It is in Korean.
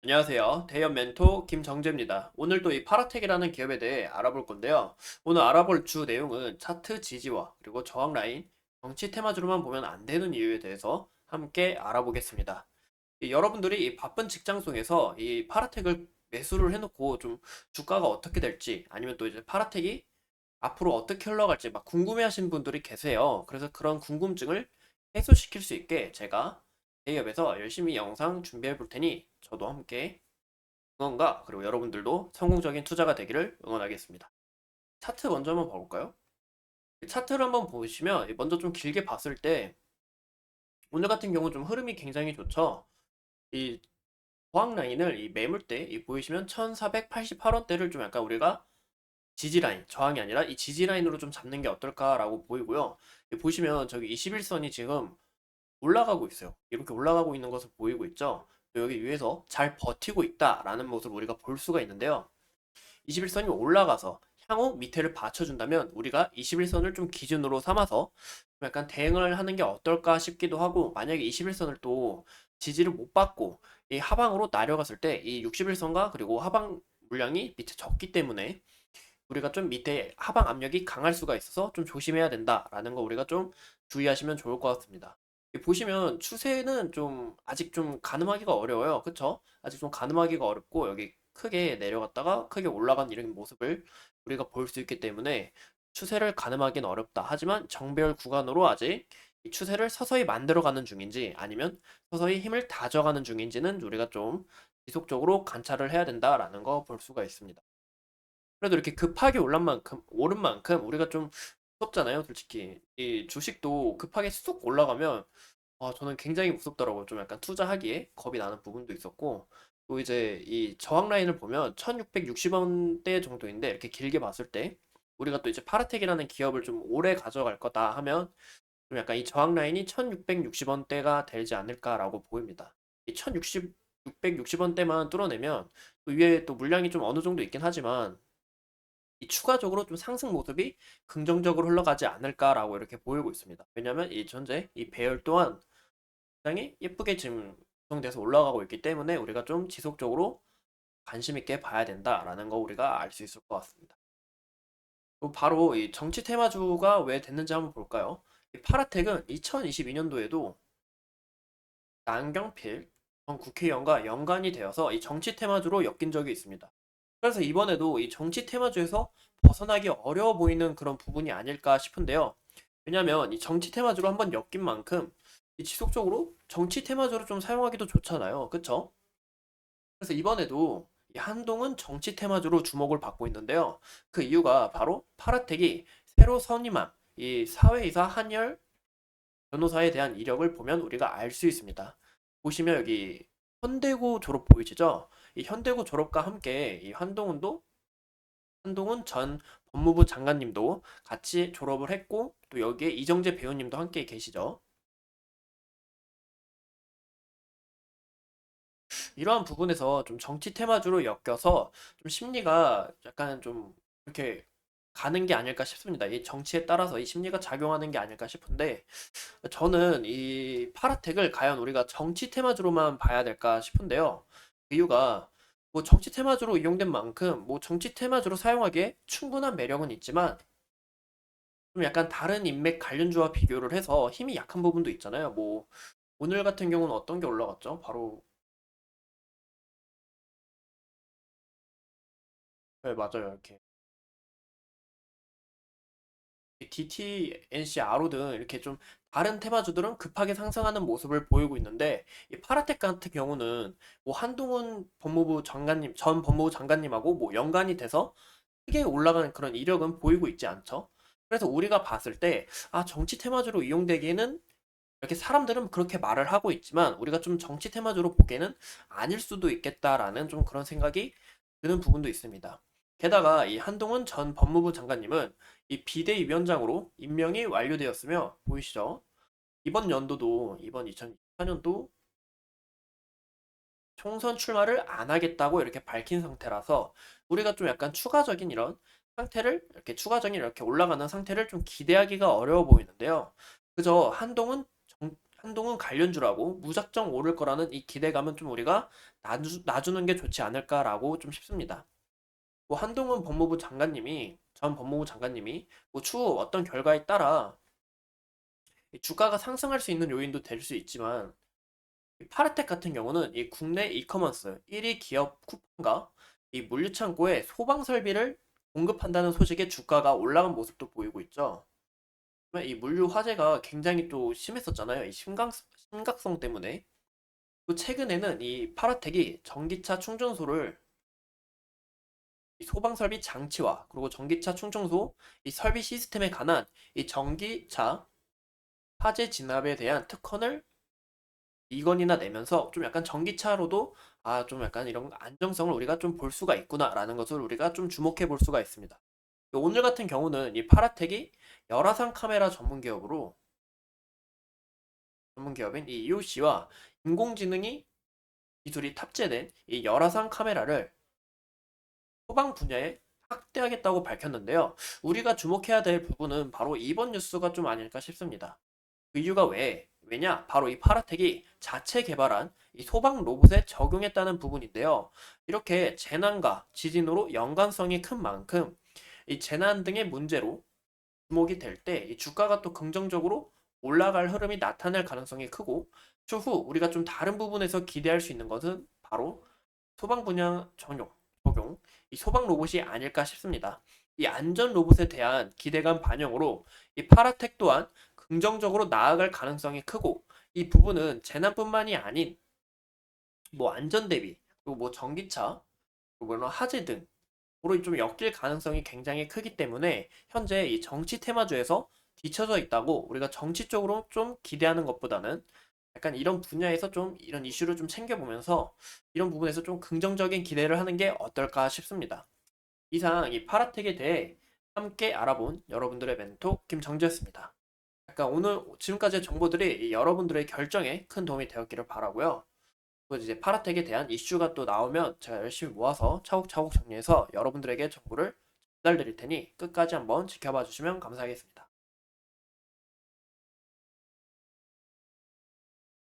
안녕하세요. 대연 멘토 김정재입니다. 오늘도 이 파라텍이라는 기업에 대해 알아볼 건데요. 오늘 알아볼 주 내용은 차트 지지와 그리고 저항 라인, 정치 테마주로만 보면 안 되는 이유에 대해서 함께 알아보겠습니다. 여러분들이 이 바쁜 직장 속에서 이 파라텍을 매수를 해놓고 좀 주가가 어떻게 될지 아니면 또 이제 파라텍이 앞으로 어떻게 흘러갈지 막 궁금해하시는 분들이 계세요. 그래서 그런 궁금증을 해소시킬 수 있게 제가 대기업에서 열심히 영상 준비해 볼 테니 저도 함께 응원과 그리고 여러분들도 성공적인 투자가 되기를 응원하겠습니다. 차트 먼저 한번 볼까요? 차트를 한번 보시면 먼저 좀 길게 봤을 때 오늘 같은 경우 좀 흐름이 굉장히 좋죠. 이 저항 라인을 이 매물대 이 보이시면 1488원대를 좀 약간 우리가 지지 라인, 저항이 아니라 이 지지 라인으로 좀 잡는 게 어떨까라고 보이고요. 보시면 저기 21선이 지금 올라가고 있어요. 이렇게 올라가고 있는 것을 보이고 있죠. 여기 위에서 잘 버티고 있다라는 모습을 우리가 볼 수가 있는데요. 21선이 올라가서 향후 밑에를 받쳐준다면 우리가 21선을 좀 기준으로 삼아서 좀 약간 대응을 하는 게 어떨까 싶기도 하고, 만약에 21선을 또 지지를 못 받고 이 하방으로 내려갔을 때 이 61선과 그리고 하방 물량이 밑에 적기 때문에 우리가 좀 밑에 하방 압력이 강할 수가 있어서 좀 조심해야 된다라는 거 우리가 좀 주의하시면 좋을 것 같습니다. 보시면 추세는 좀 아직 좀 가늠하기가 어려워요. 그쵸? 아직 좀 가늠하기가 어렵고 여기 크게 내려갔다가 크게 올라간 이런 모습을 우리가 볼 수 있기 때문에 추세를 가늠하기는 어렵다. 하지만 정배열 구간으로 아직 이 추세를 서서히 만들어가는 중인지 아니면 서서히 힘을 다져가는 중인지는 우리가 좀 지속적으로 관찰을 해야 된다라는 거 볼 수가 있습니다. 그래도 이렇게 급하게 오른 만큼 우리가 좀 무섭잖아요, 솔직히. 이 주식도 급하게 쑥 올라가면 저는 굉장히 무섭더라고요. 좀 약간 투자하기에 겁이 나는 부분도 있었고, 또 이제 이 저항 라인을 보면 1660원대 정도인데, 이렇게 길게 봤을 때, 우리가 또 이제 파라텍이라는 기업을 좀 오래 가져갈 거다 하면, 좀 약간 이 저항 라인이 1660원대가 되지 않을까라고 보입니다. 이 1660원대만 뚫어내면, 또 위에 또 물량이 좀 어느 정도 있긴 하지만, 이 추가적으로 좀 상승 모습이 긍정적으로 흘러가지 않을까라고 이렇게 보이고 있습니다. 왜냐하면 이 전제 이 배열 또한 굉장히 예쁘게 지금 구성돼서 올라가고 있기 때문에 우리가 좀 지속적으로 관심 있게 봐야 된다라는 거 우리가 알 수 있을 것 같습니다. 그리고 바로 이 정치 테마주가 왜 됐는지 한번 볼까요? 이 파라텍은 2022년도에도 남경필 전 국회의원과 연관이 되어서 이 정치 테마주로 엮인 적이 있습니다. 그래서 이번에도 이 정치 테마주에서 벗어나기 어려워 보이는 그런 부분이 아닐까 싶은데요. 왜냐하면 이 정치 테마주로 한번 엮인 만큼 이 지속적으로 정치 테마주로 좀 사용하기도 좋잖아요. 그쵸? 그래서 이번에도 이 한동훈 정치 테마주로 주목을 받고 있는데요. 그 이유가 바로 파라텍이 새로 선임한 이 사회이사 한열 변호사에 대한 이력을 보면 우리가 알 수 있습니다. 보시면 여기 현대고 졸업 보이시죠? 이 현대고 졸업과 함께 이 한동훈 전 법무부 장관님도 같이 졸업을 했고, 또 여기에 이정재 배우님도 함께 계시죠. 이러한 부분에서 좀 정치 테마주로 엮여서 좀 심리가 약간 좀 이렇게 가는 게 아닐까 싶습니다. 이 정치에 따라서 이 심리가 작용하는 게 아닐까 싶은데, 저는 이 파라텍을 과연 우리가 정치 테마주로만 봐야 될까 싶은데요. 그 이유가 뭐 정치 테마주로 이용된 만큼 뭐 정치 테마주로 사용하기에 충분한 매력은 있지만 좀 약간 다른 인맥 관련주와 비교를 해서 힘이 약한 부분도 있잖아요. 뭐 오늘 같은 경우는 어떤 게 올라갔죠? 바로 네, 맞아요. 이렇게 DT, NC, 아로 등 이렇게 좀 다른 테마주들은 급하게 상승하는 모습을 보이고 있는데 이 파라텍 같은 경우는 뭐 한동훈 법무부 장관님 전 법무부 장관님하고 뭐 연관이 돼서 크게 올라가는 그런 이력은 보이고 있지 않죠. 그래서 우리가 봤을 때 정치 테마주로 이용되기에는 이렇게 사람들은 그렇게 말을 하고 있지만 우리가 좀 정치 테마주로 보기에는 아닐 수도 있겠다라는 좀 그런 생각이 드는 부분도 있습니다. 게다가 이 한동훈 전 법무부 장관님은 이 비대위원장으로 임명이 완료되었으며 보이시죠? 이번 2024년도 총선 출마를 안 하겠다고 이렇게 밝힌 상태라서 우리가 좀 약간 추가적인 이런 상태를 이렇게 추가적인 이렇게 올라가는 상태를 좀 기대하기가 어려워 보이는데요. 그저 한동훈 관련주라고 무작정 오를 거라는 이 기대감은 좀 우리가 놔주는 게 좋지 않을까라고 좀 싶습니다. 뭐 한동훈 전 법무부 장관님이 뭐 추후 어떤 결과에 따라 이 주가가 상승할 수 있는 요인도 될 수 있지만 이 파르텍 같은 경우는 이 국내 이커머스 1위 기업 쿠팡과 이 물류창고에 소방 설비를 공급한다는 소식에 주가가 올라간 모습도 보이고 있죠. 이 물류 화재가 굉장히 또 심했었잖아요. 이 심각성 때문에. 또 최근에는 이 파라텍이 전기차 충전소를 이 소방 설비 장치와 그리고 전기차 충전소 이 설비 시스템에 관한 이 전기차 화재 진압에 대한 특허를 2건이나 내면서 좀 약간 전기차로도 좀 약간 이런 안정성을 우리가 좀 볼 수가 있구나라는 것을 우리가 좀 주목해 볼 수가 있습니다. 오늘 같은 경우는 이 파라텍이 열화상 카메라 전문 기업인 이 EOC와 인공지능이 기술이 탑재된 이 열화상 카메라를 소방 분야에 확대하겠다고 밝혔는데요. 우리가 주목해야 될 부분은 바로 이번 뉴스가 좀 아닐까 싶습니다. 그 이유가 왜냐? 바로 이 파라텍이 자체 개발한 이 소방 로봇에 적용했다는 부분인데요. 이렇게 재난과 지진으로 연관성이 큰 만큼 이 재난 등의 문제로 주목이 될 때 이 주가가 또 긍정적으로 올라갈 흐름이 나타날 가능성이 크고 추후 우리가 좀 다른 부분에서 기대할 수 있는 것은 바로 소방 분야 적용, 이 소방 로봇이 아닐까 싶습니다. 이 안전 로봇에 대한 기대감 반영으로 이 파라텍 또한 긍정적으로 나아갈 가능성이 크고 이 부분은 재난뿐만이 아닌 뭐 안전 대비 그리고 뭐 전기차 그리고 뭐 화재 등으로 좀 엮일 가능성이 굉장히 크기 때문에 현재 이 정치 테마주에서 뒤쳐져 있다고 우리가 정치 쪽으로 좀 기대하는 것보다는 약간 이런 분야에서 좀 이런 이슈를 좀 챙겨보면서 이런 부분에서 좀 긍정적인 기대를 하는 게 어떨까 싶습니다. 이상 이 파라텍에 대해 함께 알아본 여러분들의 멘토 김정지였습니다. 약간 오늘 지금까지의 정보들이 이 여러분들의 결정에 큰 도움이 되었기를 바라고요. 그리고 이제 파라텍에 대한 이슈가 또 나오면 제가 열심히 모아서 차곡차곡 정리해서 여러분들에게 정보를 전달드릴 테니 끝까지 한번 지켜봐 주시면 감사하겠습니다.